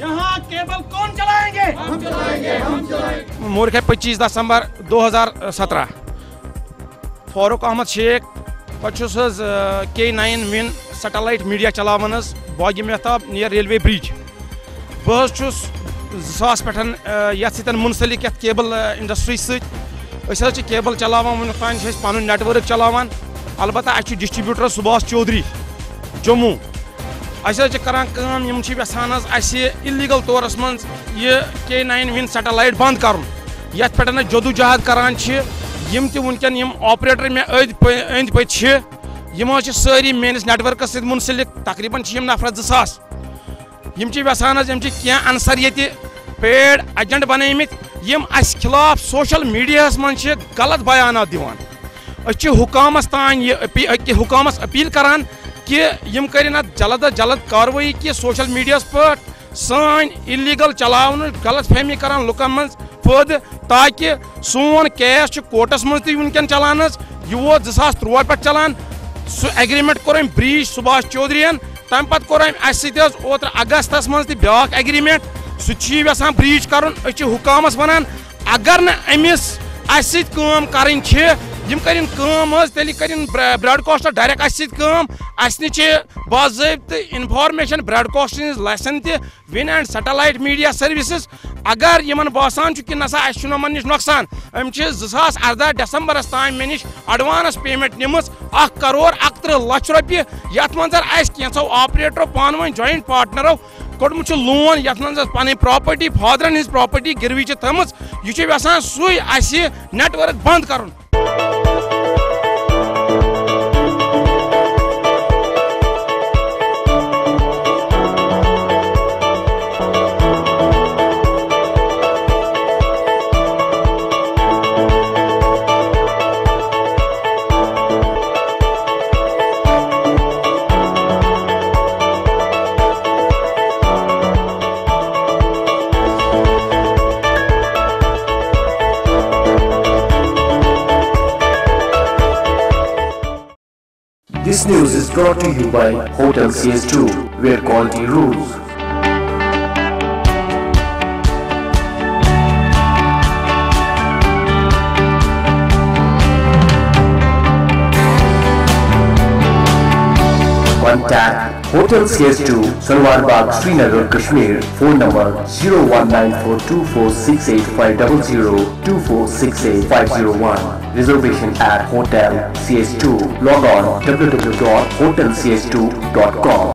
यहाँ केबल कौन चलाएंगे? हम चलाएंगे, हम चलाएंगे। मुल्क है 25 दिसंबर 2017 फारूक अहमद शेख पचुस K9 विन सैटेलाइट मीडिया चलावन Baghi Mehtab near railway bridge बह 2000 पे मुंसलिक केबल इंडस्ट्री सत केबल चलावान वन तान पन नेटवर्क चलावान अलबत्ता डिस्ट्रीब्यूटर सुभाष चौधरी जम्मू करान इलीगल तौरस मन K9 विन सैटेलाइट बंद कर ये पे जदोजहद करान यम तन ऑपरेटर मे अंद पे सारी मेनिस नेटवर्क सत मुंसलिक तकरीबन नफर 2000 यम यहान क्या अनसर ये पेड एजेंट बनमित यम अस खिलाफ सोशल मीडिया मन गलत बयान दिवान हुकामस तान हुकामस अपील करान कि यम करें जल्द अज जल्द कार्रवाई कि सोशल मीडिया पर सान इलीगल चलावन गलत फहमी करान लुकन मन फद ताकि सोन केस कोर्टस मज तन चलान यह वो 2013 पे चलान सह एग्रीमेंट कोर ब्रीच सुभाष चौधरी तम पे कोर ओत्र अगस्तस मज ब्या एग्रीमेंट सह ब्रीच कर हुकामस वन अगर नमिस अम कर तेल कर ब्राडकास्टर डायरेक्ट अस बाज़ाब्त information broadcasting licence win and satellite media services अगर इन बासान कि नसा अमन निश नुकसान 2018 दिसंबरस तान मे निश एडवांस पेमेंट निम 1,61,00,000 रुपये यथ मज कैंसो ऑपरेटरों पान वन जॉइंट पार्टनरों कोड़मुत लोन यथ मज पन प्रॉपर्टी फादरन हिज प्रॉपर्टी गिरवी थम यह सह नेटवर्क बंद कर। This news is brought to you by Hotel CS2, where quality rules. Contact Hotel CS2, Salwar Bagh, Srinagar, Kashmir. Phone number 01942468500 2468501. Reservation at Hotel CS2. Log on www.hotelcs2.com.